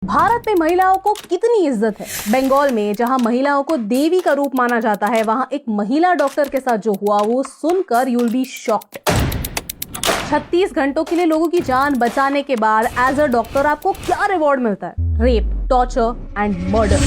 भारत में महिलाओं को कितनी इज्जत है। बंगाल में जहां महिलाओं को देवी का रूप माना जाता है, वहां एक महिला डॉक्टर के साथ जो हुआ वो सुनकर यू विल बी शॉक्ड। 36 घंटों के लिए लोगों की जान बचाने के बाद एज अ डॉक्टर आपको क्या रिवॉर्ड मिलता है? Rape, torture and murder.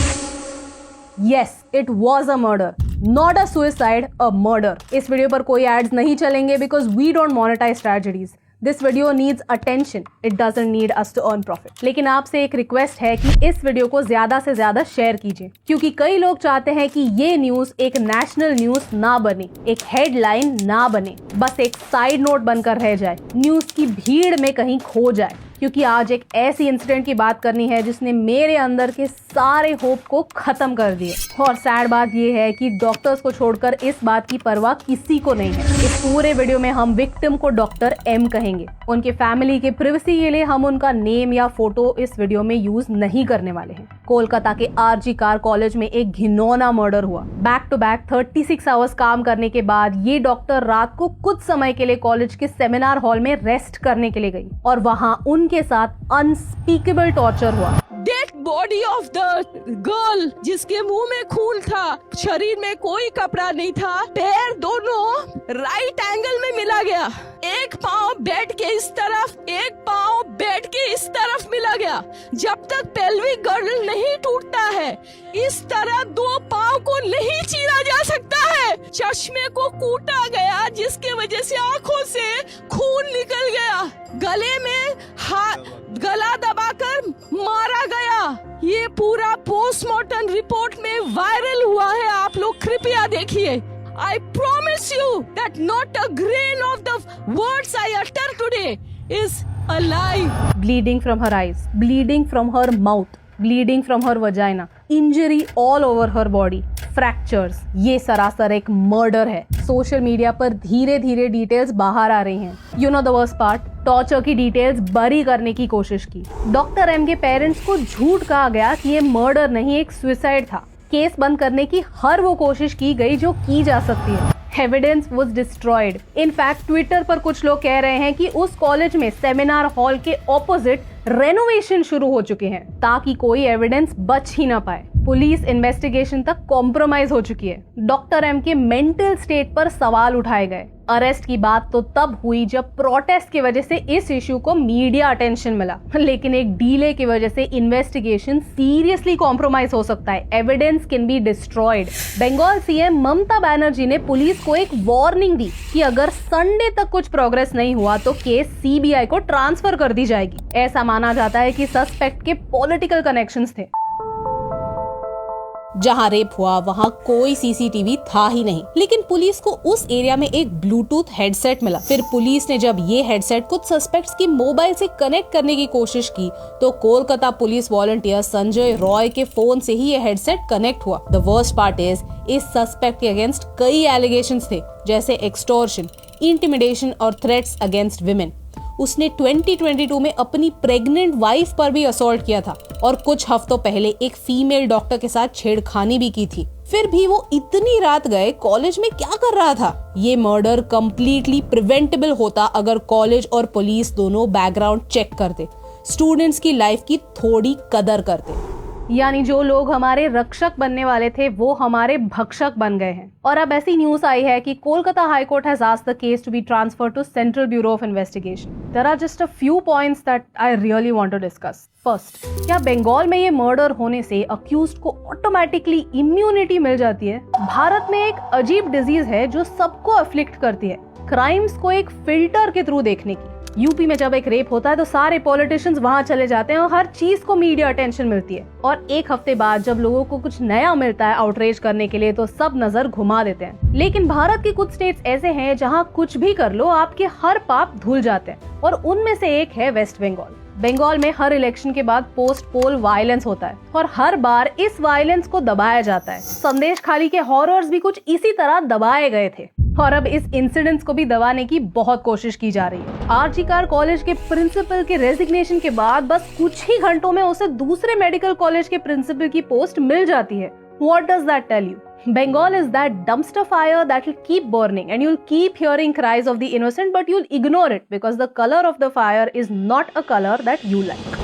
Yes, it was a murder, not a suicide, a murder. इस वीडियो पर कोई एड्स नहीं चलेंगे because we don't monetize tragedies. This video needs attention, it doesn't need us to earn profit. लेकिन आपसे एक request है कि इस वीडियो को ज्यादा से ज्यादा शेयर कीजिए, क्योंकि कई लोग चाहते हैं कि ये न्यूज एक नेशनल न्यूज ना बने, एक हेडलाइन ना बने, बस एक साइड नोट बनकर रह जाए, न्यूज की भीड़ में कहीं खो जाए। क्योंकि आज एक ऐसी इंसिडेंट की बात करनी है जिसने मेरे अंदर के सारे होप को खत्म कर दिए। और सैड बात यह है कि डॉक्टर्स को छोड़कर इस बात की परवाह किसी को नहीं है। इस पूरे वीडियो में हम विक्टिम को डॉक्टर एम कहेंगे। उनके फैमिली के प्रिवेसी के लिए हम उनका नेम या फोटो इस वीडियो में यूज नहीं करने वाले हैं। कोलकाता के आरजी कार कॉलेज में एक घिनौना मर्डर हुआ। बैक टू बैक 36 आवर्स काम करने के बाद ये डॉक्टर रात को कुछ समय के लिए कॉलेज के सेमिनार हॉल में रेस्ट करने के लिए गई और वहां उनके साथ अनस्पीकेबल टॉर्चर हुआ। Dead body of the girl, जिसके मुंह में खून था, शरीर में कोई कपड़ा नहीं था, पैर दोनों राइट एंगल में मिला गया, एक पाँव बेड के इस तरफ, एक पाँव बेड के इस तरफ मिला गया। जब तक पेल्विक गर्डल नहीं टूटता है, इस तरह दो पाँव को नहीं चीरा जा सकता है। चश्मे को कूटा गया, जिसके वजह से आंखों से खून निकल गया। गले में गला दबाकर मारा गया। ये पूरा पोस्टमार्टम रिपोर्ट में वायरल हुआ है, आप लोग कृपया देखिए। I promise you that not a grain of the words I utter today is a lie. Bleeding from her eyes, bleeding from her mouth, bleeding from her vagina, injury all over her body, fractures. ये सरासर एक murder है। Social media पर धीरे धीरे details बाहर आ रही हैं। You know the worst part? Torture की डिटेल्स बरी करने की कोशिश की। डॉक्टर एम के पेरेंट्स को झूठ कहा गया कि ये मर्डर नहीं, एक सुसाइड था। केस बंद करने की हर वो कोशिश की गई जो की जा सकती है। Evidence was destroyed. In fact Twitter पर कुछ लोग कह रहे हैं कि उस कॉलेज में सेमिनार हॉल के ऑपोजिट रेनोवेशन शुरू हो चुके हैं ताकि कोई एविडेंस बच ही ना पाए। पुलिस इन्वेस्टिगेशन तक कॉम्प्रोमाइज हो चुकी है। डॉक्टर एम के मेंटल स्टेट पर सवाल उठाए गए। अरेस्ट की बात तो तब हुई जब प्रोटेस्ट की वजह से इस इश्यू को मीडिया अटेंशन मिला, लेकिन एक डीले की वजह से इन्वेस्टिगेशन सीरियसली कॉम्प्रोमाइज हो सकता है। Evidence can be destroyed. Bengal CM Mamata Banerjee ने पुलिस को एक वार्निंग दी कि अगर संडे तक कुछ प्रोग्रेस नहीं हुआ तो केस सीबीआई को ट्रांसफर कर दी जाएगी। ऐसा माना जाता है कि सस्पेक्ट के पॉलिटिकल कनेक्शंस थे। जहां रेप हुआ वहां कोई सीसीटीवी था ही नहीं, लेकिन पुलिस को उस एरिया में एक ब्लूटूथ हेडसेट मिला। फिर पुलिस ने जब ये हेडसेट कुछ सस्पेक्ट्स की मोबाइल से कनेक्ट करने की कोशिश की तो कोलकाता पुलिस वॉलंटियर संजय रॉय के फोन से ही ये हेडसेट कनेक्ट हुआ। द वर्स्ट पार्ट इज, इस सस्पेक्ट के अगेंस्ट कई एलिगेशंस थे, जैसे एक्सटॉर्शन, इंटिमिडेशन और थ्रेट्स अगेंस्ट विमेन। उसने 2022 में अपनी प्रेग्नेंट वाइफ पर भी असॉल्ट किया था और कुछ हफ्तों पहले एक फीमेल डॉक्टर के साथ छेड़खानी भी की थी। फिर भी वो इतनी रात गए कॉलेज में क्या कर रहा था? ये मर्डर कंप्लीटली प्रिवेंटेबल होता अगर कॉलेज और पुलिस दोनों बैकग्राउंड चेक करते, स्टूडेंट्स की लाइफ की थोड़ी कदर करते। यानी जो लोग हमारे रक्षक बनने वाले थे वो हमारे भक्षक बन गए हैं। और अब ऐसी न्यूज आई है कि Kolkata high court has asked the case to be transferred to Central Bureau of Investigation. There are just a few points that I really want to discuss. First, क्या बंगाल में ये मर्डर होने से अक्यूज्ड को ऑटोमेटिकली इम्यूनिटी मिल जाती है? भारत में एक अजीब डिजीज है जो सबको अफ्लिक्ट करती है, क्राइम्स को एक फिल्टर के थ्रू देखने की। यूपी में जब एक रेप होता है तो सारे पॉलिटिशियंस वहां चले जाते हैं और हर चीज को मीडिया अटेंशन मिलती है। और एक हफ्ते बाद जब लोगों को कुछ नया मिलता है आउटरीच करने के लिए तो सब नजर घुमा देते हैं। लेकिन भारत के कुछ स्टेट्स ऐसे हैं जहां कुछ भी कर लो आपके हर पाप धुल जाते हैं, और उनमें से एक है वेस्ट बंगाल। बंगाल में हर इलेक्शन के बाद पोस्ट पोल वायलेंस होता है और हर बार इस वायलेंस को दबाया जाता है। संदेश खाली के हॉरर्स भी कुछ इसी तरह दबाए गए थे और अब इस इंसिडेंट्स को भी दबाने की बहुत कोशिश की जा रही है। आरजी कार कॉलेज के प्रिंसिपल के रेजिग्नेशन के बाद बस कुछ ही घंटों में उसे दूसरे मेडिकल कॉलेज के प्रिंसिपल की पोस्ट मिल जाती है। What does that tell you? Bengal is that dumpster fire that will keep burning and you'll keep hearing cries of the innocent, but you'll ignore it because the color of the fire is not a color that you like.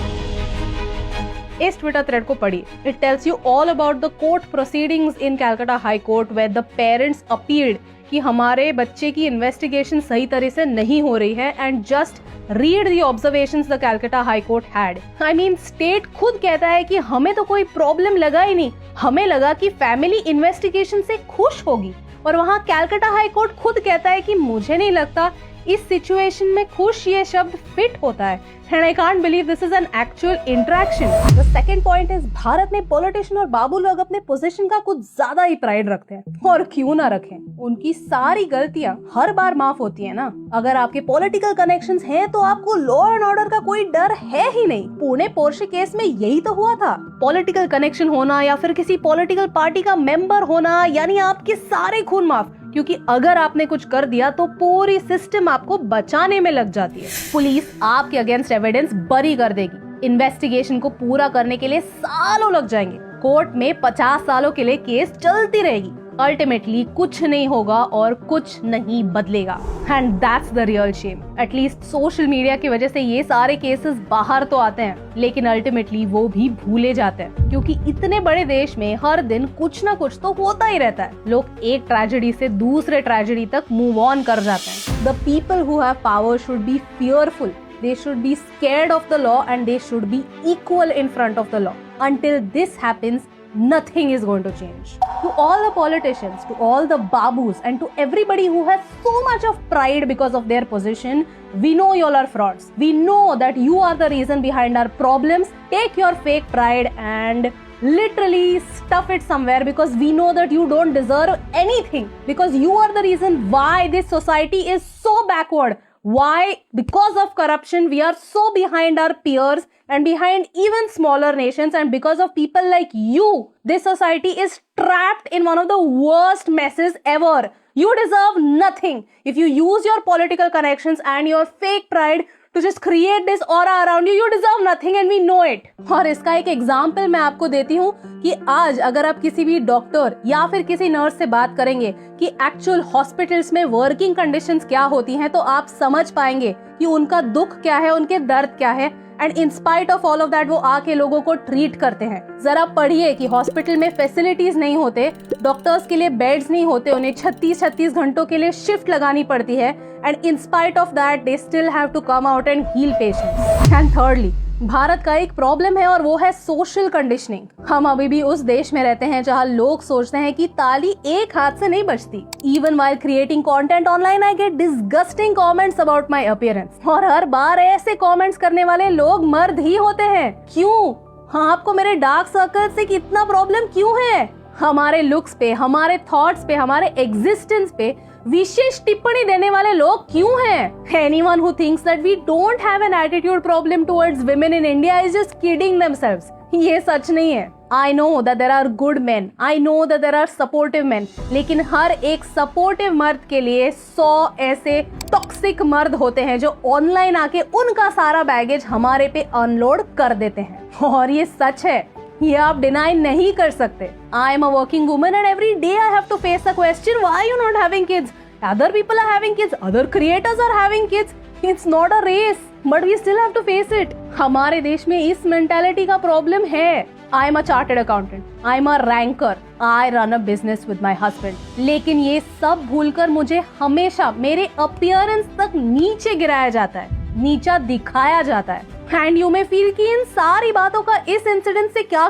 इस Twitter thread को पढ़िए। It tells you all about the court proceedings in Calcutta high court where the parents appealed कि हमारे बच्चे की investigation सही तरह से नहीं हो रही है and just read the observations the Calcutta high court had. I mean state खुद कहता है कि हमें तो कोई प्रॉब्लम लगा ही नहीं, हमें लगा कि फैमिली इन्वेस्टिगेशन से खुश होगी, और वहाँ कैलकाटा हाई कोर्ट खुद कहता है कि मुझे नहीं लगता इस सिचुएशन में खुश ये शब्द फिट होता है। And I can't believe this is an actual interaction. The second point is Bharat में पॉलिटिशियन और बाबू लोग अपने पोजीशन का कुछ ज्यादा ही प्राइड रखते हैं, और क्यों ना रखें, उनकी सारी गलतियां हर बार माफ होती है ना। अगर आपके पॉलिटिकल कनेक्शंस हैं तो आपको लॉ एंड ऑर्डर का कोई डर है ही नहीं। पुणे पोर्शे केस में यही तो हुआ था। पॉलिटिकल कनेक्शन होना या फिर किसी पॉलिटिकल पार्टी का मेंबर होना यानी आपके सारे खून माफ, क्योंकि अगर आपने कुछ कर दिया तो पूरी सिस्टम आपको बचाने में लग जाती है। पुलिस आपके अगेंस्ट एविडेंस बरी कर देगी। इन्वेस्टिगेशन को पूरा करने के लिए सालों लग जाएंगे। कोर्ट में 50 सालों के लिए केस चलती रहेगी। अल्टीमेटली कुछ नहीं होगा और कुछ नहीं बदलेगा। And that's the real shame. At least social media की वजह से ये सारे केसेस बाहर तो आते हैं, लेकिन अल्टीमेटली वो भी भूले जाते हैं, क्योंकि इतने बड़े देश में हर दिन कुछ ना कुछ तो होता ही रहता है। लोग एक ट्रेजेडी से दूसरे ट्रेजेडी तक मूव ऑन कर जाते हैं। The people who have power should be fearful, they should be scared of the law and they should be equal in front of the law. Until this happens, nothing is going to change. To all the politicians, to all the babus and to everybody who has so much of pride because of their position, we know you all are frauds. We know that you are the reason behind our problems. Take your fake pride and literally stuff it somewhere, because we know that you don't deserve anything, because you are the reason why this society is so backward. Why? Because of corruption, we are so behind our peers and behind even smaller nations, and because of people like you, this society is trapped in one of the worst messes ever. You deserve nothing. If you use your political connections and your fake pride to just create this aura around you, you deserve nothing and we know it. और इसका एक example मैं आपको देती हूँ कि आज अगर आप किसी भी डॉक्टर या फिर किसी नर्स से बात करेंगे कि एक्चुअल हॉस्पिटल्स में वर्किंग कंडीशंस क्या होती हैं, तो आप समझ पाएंगे कि उनका दुख क्या है, उनके दर्द क्या है। And in spite of all of that वो आके लोगों को ट्रीट करते हैं। जरा पढ़िए कि हॉस्पिटल में फैसिलिटीज नहीं होते, डॉक्टर्स के लिए बेड्स नहीं होते, उन्हें 36 घंटों के लिए शिफ्ट लगानी पड़ती है, and in spite of that they still have to come out and heal patients. And thirdly, Bharat का एक प्रॉब्लम है और वो है सोशल कंडीशनिंग। हम अभी भी उस देश में रहते हैं जहां लोग सोचते हैं कि ताली एक हाथ से नहीं बजती। Even while creating content online I get disgusting comments about my appearance, और हर बार ऐसे कमेंट्स करने वाले लोग मर्द ही होते हैं। क्यों? हाँ, आपको मेरे डार्क सर्कल से कितना प्रॉब्लम क्यों है? हमारे लुक्स पे, हमारे थॉट्स पे, हमारे एग्जिस्टेंस पे विशेष टिप्पणी देने वाले लोग क्यों हैं? Anyone who thinks that we don't have an attitude problem towards women in India is just kidding themselves. ये सच नहीं है। I know that there are good men. I know that there are supportive men. लेकिन हर एक supportive मर्द के लिए 100 ऐसे toxic मर्द होते हैं जो ऑनलाइन आके उनका सारा बैगेज हमारे पे अनलोड कर देते हैं। और ये सच है, ये आप डिनाई नहीं कर सकते। I am a working woman and every day I have to face the question, why are you not having kids? Other people are having kids, other creators are having kids. It's not a race, but we still have to face it. हमारे देश में इस mentality का problem है। I am a chartered accountant, I am a ranker, I run a business with my husband. लेकिन ये सब भूलकर मुझे हमेशा मेरे अपीयरेंस तक नीचे गिराया जाता है, नीचा दिखाया जाता है। एंड यू मे फील कि इन सारी बातों का इस इंसिडेंट से क्या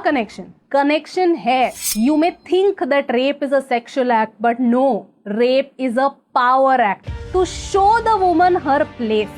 कनेक्शन है। You may think that rape is a sexual act, but no, rape is a power act to show the woman her place.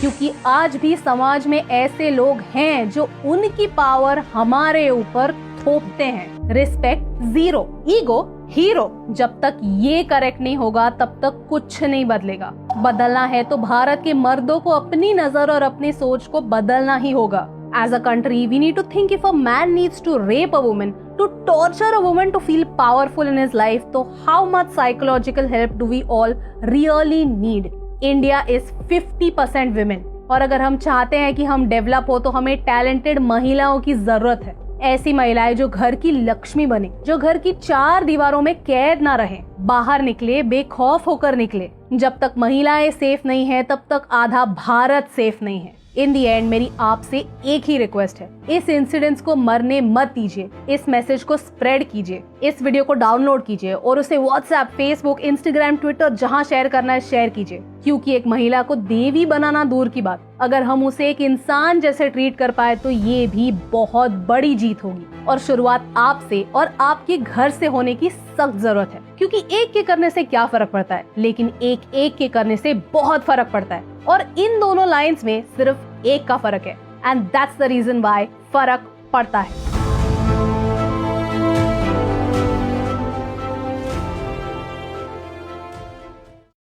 क्योंकि आज भी समाज में ऐसे लोग हैं जो उनकी पावर हमारे ऊपर थोपते हैं। Respect zero, ego hero. जब तक ये करेक्ट नहीं होगा तब तक कुछ नहीं बदलेगा। बदलना है तो भारत के मर्दों को अपनी नजर और अपनी सोच को बदलना ही होगा। As a country, we need to think if a man needs to rape a woman, to torture a woman to feel powerful in his life, so how much psychological help do we all really need? India is 50% women, और अगर हम चाहते हैं कि हम develop हो तो हमें टैलेंटेड महिलाओं की जरूरत है। ऐसी महिलाएं जो घर की लक्ष्मी बने, जो घर की 4 दीवारों में कैद ना रहे, बाहर निकले, बेखौफ होकर निकले। जब तक महिलाएं सेफ नहीं है तब तक आधा भारत सेफ नहीं है। इन दी एंड मेरी आपसे एक ही रिक्वेस्ट है, इस इंसिडेंट्स को मरने मत दीजिए, इस मैसेज को स्प्रेड कीजिए, इस वीडियो को डाउनलोड कीजिए और उसे व्हाट्सएप, फेसबुक, इंस्टाग्राम, ट्विटर जहां शेयर करना है शेयर कीजिए। क्योंकि एक महिला को देवी बनाना दूर की बात, अगर हम उसे एक इंसान जैसे ट्रीट कर पाए तो ये भी बहुत बड़ी जीत होगी। और शुरुआत आपसे और आपके घर से होने की सख्त जरूरत है, क्योंकि एक के करने से क्या फर्क पड़ता है, लेकिन एक एक के करने से बहुत फर्क पड़ता है। और इन दोनों लाइंस में सिर्फ एक का फर्क है, and that's the reason why फर्क पड़ता है।